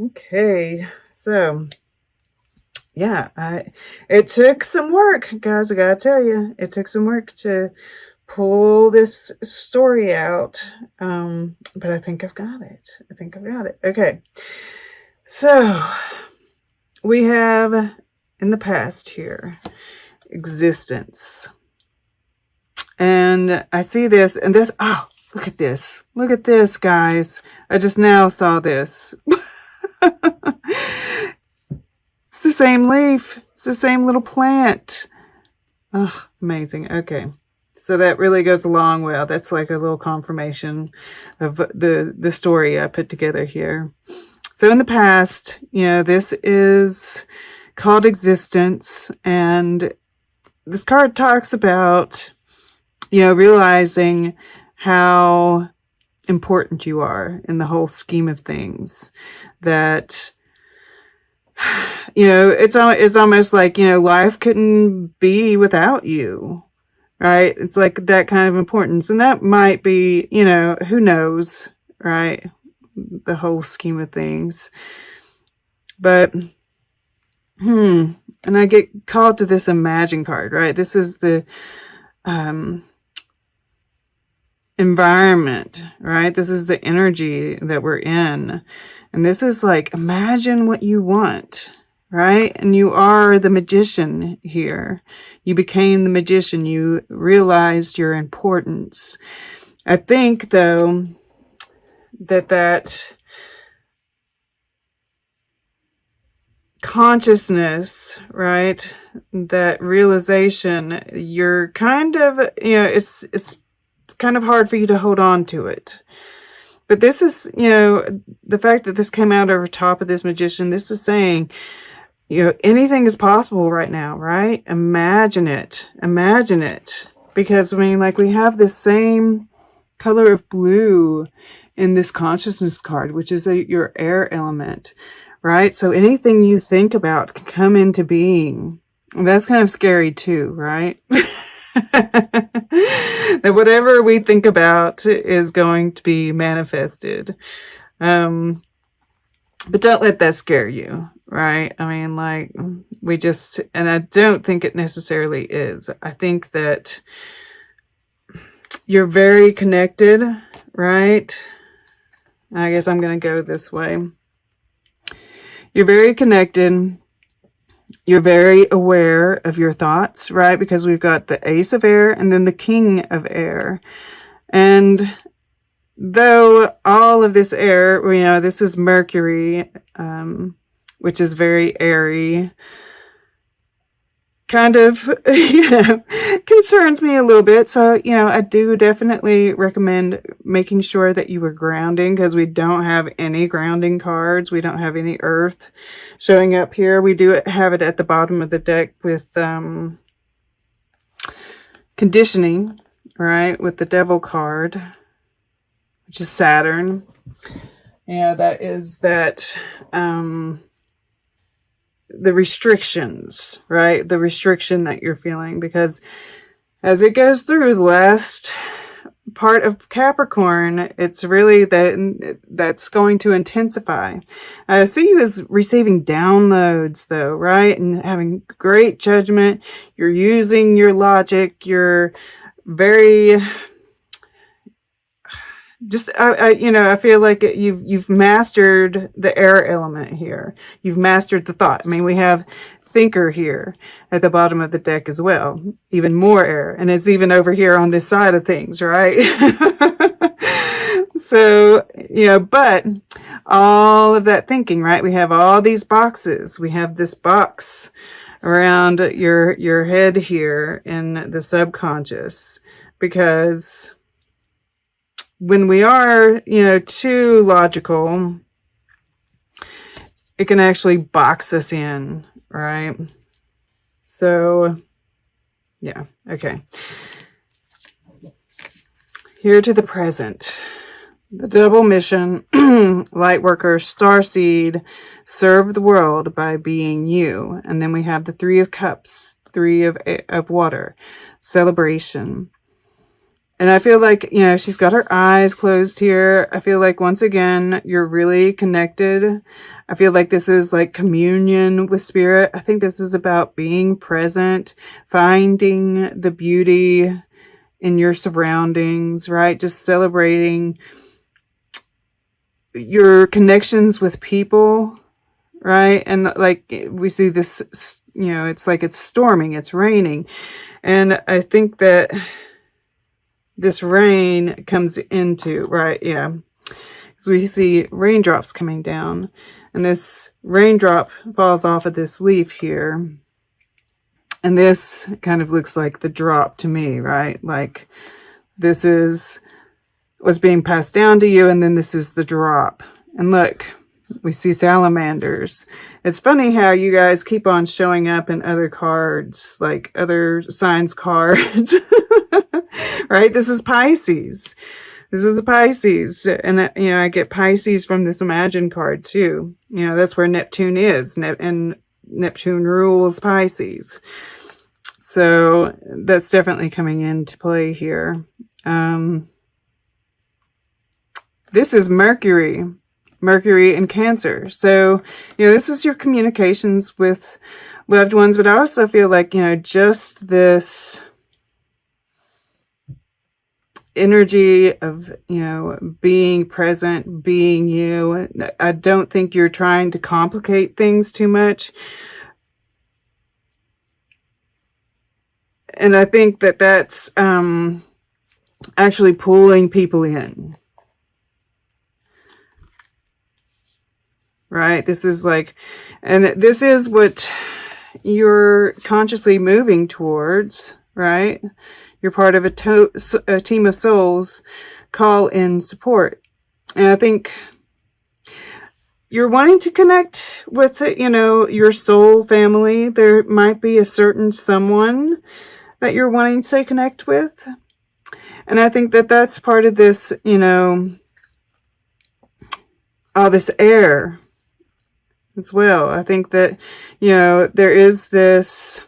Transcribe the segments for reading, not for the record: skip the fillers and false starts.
Okay, so yeah, it took some work, guys. I gotta tell you, it took some work to pull this story out. But I think I've got it. I think I've got it. Okay, so we have in the past here existence, and I see this and this. Oh, look at this! Look at this, guys! I just now saw this. It's the same leaf. It's the same little plant. Oh, amazing. Okay. So that really goes along well. That's like a little confirmation of the story I put together here. So in the past, this is called existence. And this card talks about, realizing how important you are in the whole scheme of things. That it's almost like, life couldn't be without you, right? It's like that kind of importance. And that might be, who knows, right? The whole scheme of things. But, and I get called to this imagine card, right? This is the, environment, right? This is the energy that we're in. And this is like, imagine what you want, right? And you are the magician here. You became the magician. You realized your importance. I think, though, that consciousness, right? That realization, you're kind of, it's kind of hard for you to hold on to it. But this is, the fact that this came out over top of this magician, this is saying, anything is possible right now, right? Imagine it. Imagine it. Because, we have this same color of blue in this consciousness card, which is your air element, right? So anything you think about can come into being. And that's kind of scary too, right? That whatever we think about is going to be manifested. But don't let that scare you, right? And I don't think it necessarily is. I think that you're very connected, right? I guess I'm going to go this way. You're very connected. You're very aware of your thoughts, right? Because we've got the Ace of Air and then the King of Air. And though all of this air, this is Mercury, which is very airy, kind of, concerns me a little bit. So, I do definitely recommend making sure that you are grounding, because we don't have any grounding cards. We don't have any earth showing up here. We do have it at the bottom of the deck with conditioning, right? With the Devil card, which is Saturn. That is that, the restrictions, right? The restriction that you're feeling, because as it goes through the last part of Capricorn, it's really that's going to intensify. I see you as receiving downloads, though, right? And having great judgment. You're using your logic. You're very I feel like you've mastered the air element here. You've mastered the thought. We have thinker here at the bottom of the deck as well. Even more air. And it's even over here on this side of things, right? So, but all of that thinking, right? We have all these boxes. We have this box around your head here in the subconscious, because when we are, too logical, it can actually box us in, right? So, yeah, okay. Here to the present. The double mission, Lightworker, Starseed, serve the world by being you. And then we have the Three of Cups, Three of water, celebration. And I feel like, you know, she's got her eyes closed here. I feel like once again, you're really connected. I feel like this is like communion with spirit. I think this is about being present, finding the beauty in your surroundings, right? Just celebrating your connections with people, right? And like we see this, you know, it's like it's storming, it's raining. And I think that this rain comes into, right? Yeah. So we see raindrops coming down, and this raindrop falls off of this leaf here. And this kind of looks like the drop to me, right? Like this is what's being passed down to you, and then this is the drop. And look, we see salamanders. It's funny how you guys keep on showing up in other cards, like other signs cards. Right? This is Pisces. This is a Pisces. And, you know, I get Pisces from this Imagine card too. You know, that's where Neptune is. And Neptune rules Pisces. So that's definitely coming into play here. This is Mercury. Mercury in Cancer. So, you know, this is your communications with loved ones, but I also feel like, you know, just this energy of, you know, being present, being you. I don't think you're trying to complicate things too much. And I think that that's actually pulling people in. Right? This is like, and this is what you're consciously moving towards, right? You're part of a team of souls, call in support. And I think you're wanting to connect with, you know, your soul family. There might be a certain someone that you're wanting to connect with. And I think that that's part of this, you know, all this air as well. I think that, you know, there is this,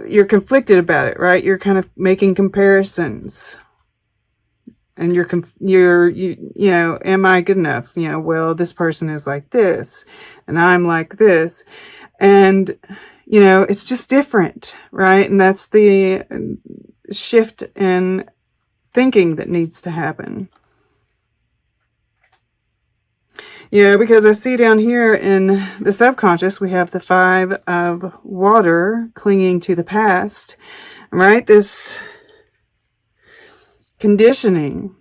you're conflicted about it, right? You're kind of making comparisons, and you know, am I good enough? You know, well, this person is like this and I'm like this, and you know, it's just different, right? And that's the shift in thinking that needs to happen. Yeah, because I see down here in the subconscious, we have the 5 of water clinging to the past, right? This conditioning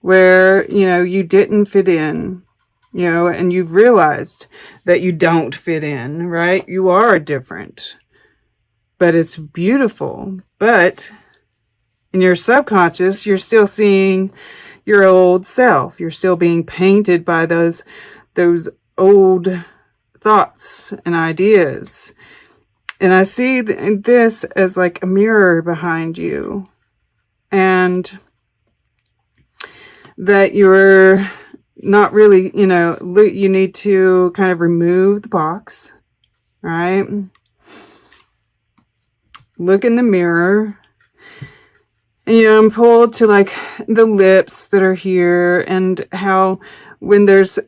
where, you know, you didn't fit in, you know, and you've realized that you don't fit in, right? You are different, but it's beautiful. But in your subconscious, you're still seeing your old self. You're still being painted by those old thoughts and ideas. And I see this as like a mirror behind you, and that you're not really, you know, you need to kind of remove the box, right? Look in the mirror. And, you know, I'm pulled to like the lips that are here, and how when there's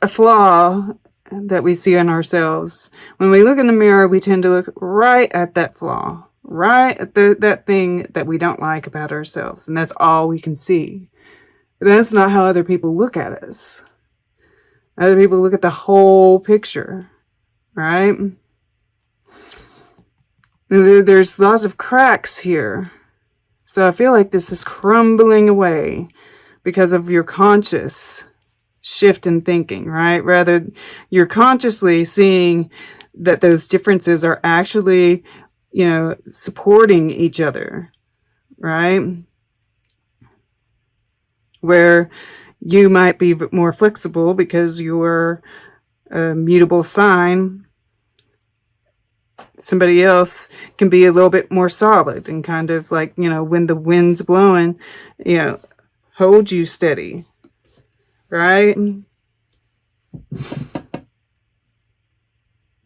a flaw that we see in ourselves, when we look in the mirror, we tend to look right at that flaw, right at that thing that we don't like about ourselves. And that's all we can see. But that's not how other people look at us. Other people look at the whole picture, right? There's lots of cracks here. So I feel like this is crumbling away because of your conscious shift in thinking, right? Rather, you're consciously seeing that those differences are actually, you know, supporting each other, right? Where you might be more flexible because you're a mutable sign. Somebody else can be a little bit more solid and kind of like, you know, when the wind's blowing, you know, hold you steady, right?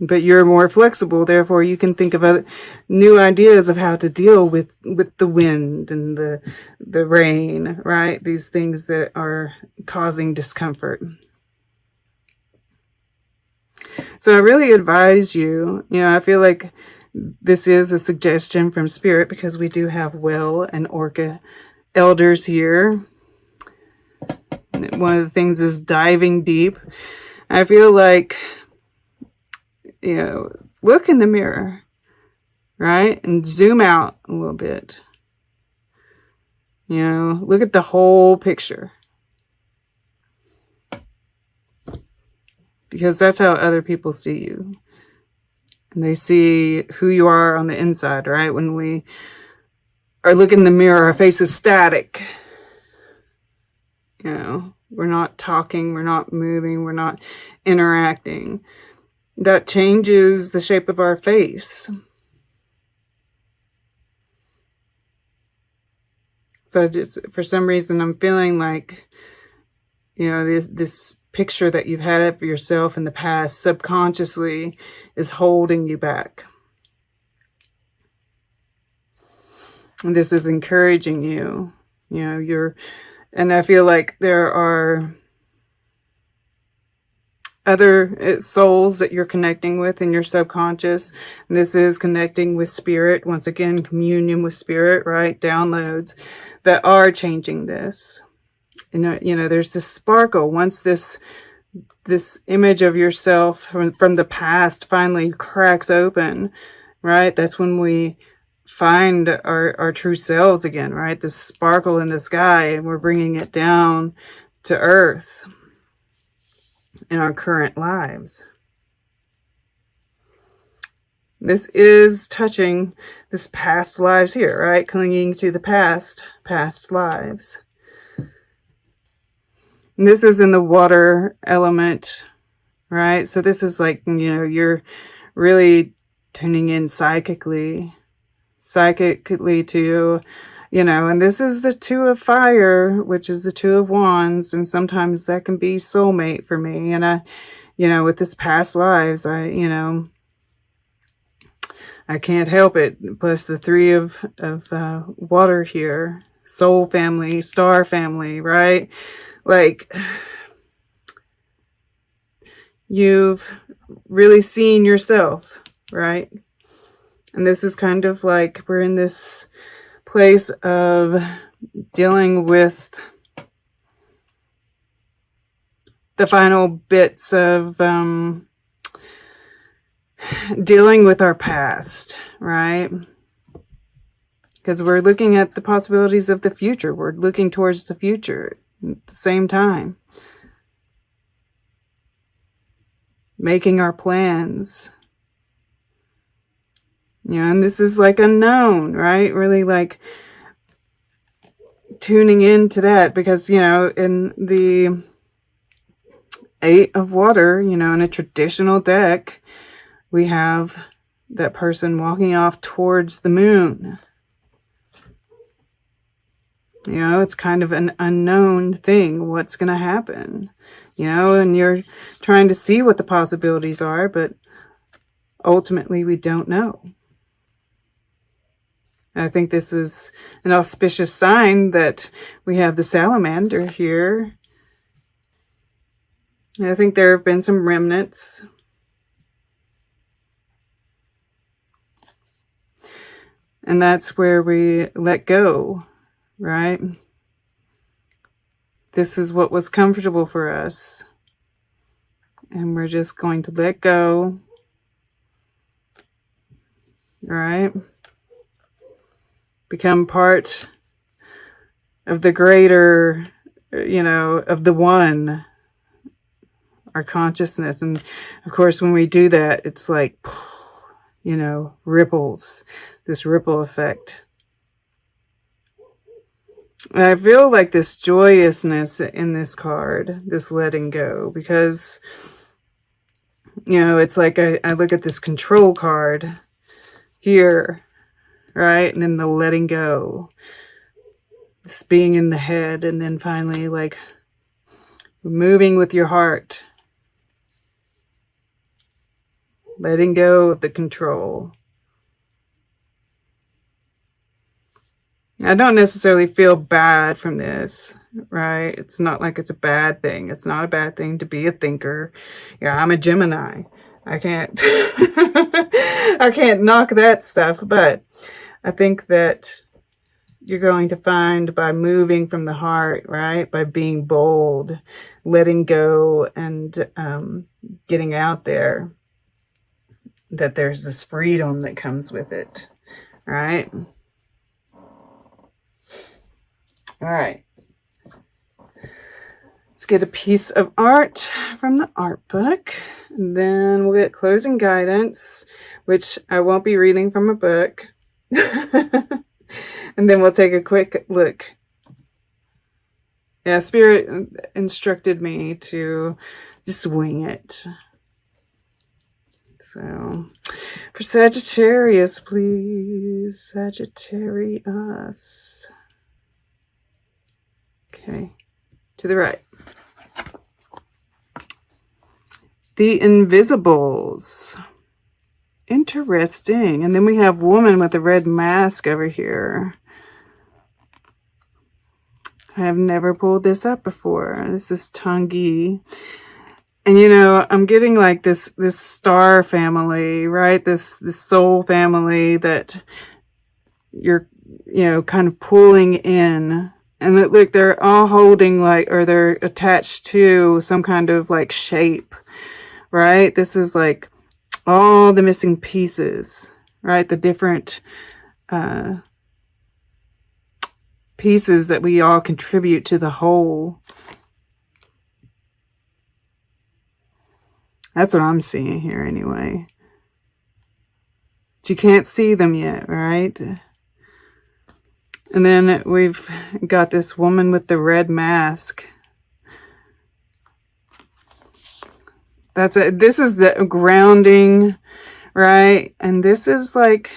But you're more flexible, therefore you can think of other new ideas of how to deal with the wind and the rain, right? These things that are causing discomfort. So I really advise you, I feel like this is a suggestion from Spirit, because we do have Well and Orca elders here. One of the things is diving deep. I feel like, look in the mirror, right? And zoom out a little bit. Look at the whole picture. Because that's how other people see you. And they see who you are on the inside, right? When we are looking in the mirror, our face is static. We're not talking, we're not moving, we're not interacting. That changes the shape of our face. So just for some reason, I'm feeling like, this picture that you've had of yourself in the past subconsciously is holding you back. And this is encouraging you. And I feel like there are other souls that you're connecting with in your subconscious. And this is connecting with Spirit. Once again, communion with Spirit, right? Downloads that are changing this. There's this sparkle. Once this image of yourself from the past finally cracks open, right? That's when we find our true selves again, right? This sparkle in the sky, and we're bringing it down to earth in our current lives. This is touching this past lives here, right? Clinging to the past lives. And this is in the water element, right? So this is like, you're really tuning in psychically to, and this is the Two of Fire, which is the Two of Wands. And sometimes that can be soulmate for me. And with this past lives, I can't help it. Plus the Three of water here, soul family, star family, right? Like, you've really seen yourself, right? And this is kind of like we're in this place of dealing with the final bits of dealing with our past, right? Because we're looking at the possibilities of the future. We're looking towards the future at the same time. Making our plans. And this is like unknown, right? Really like tuning into that, because, in the Eight of Water, in a traditional deck, we have that person walking off towards the moon. It's kind of an unknown thing. What's going to happen? And you're trying to see what the possibilities are, but ultimately we don't know. I think this is an auspicious sign that we have the salamander here. I think there have been some remnants. And that's where we let go, right? This is what was comfortable for us. And we're just going to let go, right? Become part of the greater, of the one, our consciousness. And of course, when we do that, it's like, ripples, this ripple effect. And I feel like this joyousness in this card, this letting go, because, it's like I look at this control card here, right? And then the letting go, this being in the head, and then finally like moving with your heart, letting go of the control. I don't necessarily feel bad from this, right? It's not like it's a bad thing. It's not a bad thing to be a thinker. Yeah, I'm a Gemini. I can't I can't knock that stuff, but I think that you're going to find by moving from the heart, right? By being bold, letting go, and getting out there, that there's this freedom that comes with it, right? All right. Let's get a piece of art from the art book. And then we'll get closing guidance, which I won't be reading from a book. And then we'll take a quick look. Yeah, Spirit instructed me to just wing it. So, for Sagittarius, please. Sagittarius. Okay, to the right. The Invisibles. Interesting. And then we have woman with a red mask over here. I have never pulled this up before. This is Tangi. And you know, I'm getting like this star family, right? This soul family that you're, you know, kind of pulling in. And look, they're all holding like, or they're attached to some kind of like shape, right? This is like all the missing pieces, right? The different pieces that we all contribute to the whole. That's what I'm seeing here anyway. But you can't see them yet, right? And then we've got this woman with the red mask. That's it. This is the grounding, right? And this is like,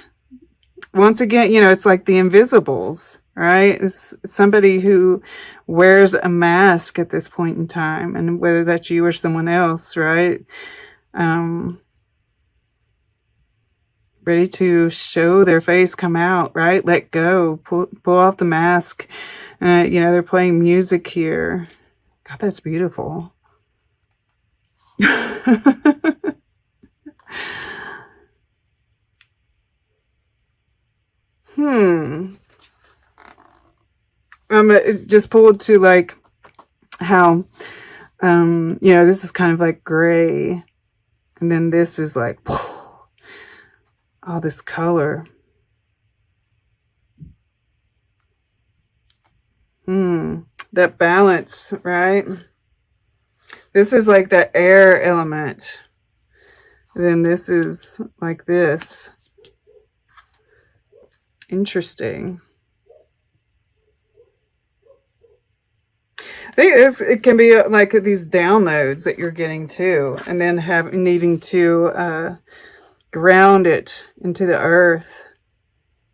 once again, you know, it's like the invisibles, right? It's somebody who wears a mask at this point in time, and whether that's you or someone else, right? Ready to show their face, come out, right? Let go, pull off the mask. You know, they're playing music here. God, that's beautiful. Just pulled to like how, you know, this is kind of like gray. And then this is like, all this color. That balance, right? This is like the air element. Then this is like this. Interesting. I think it can be like these downloads that you're getting too, and then needing to ground it into the earth.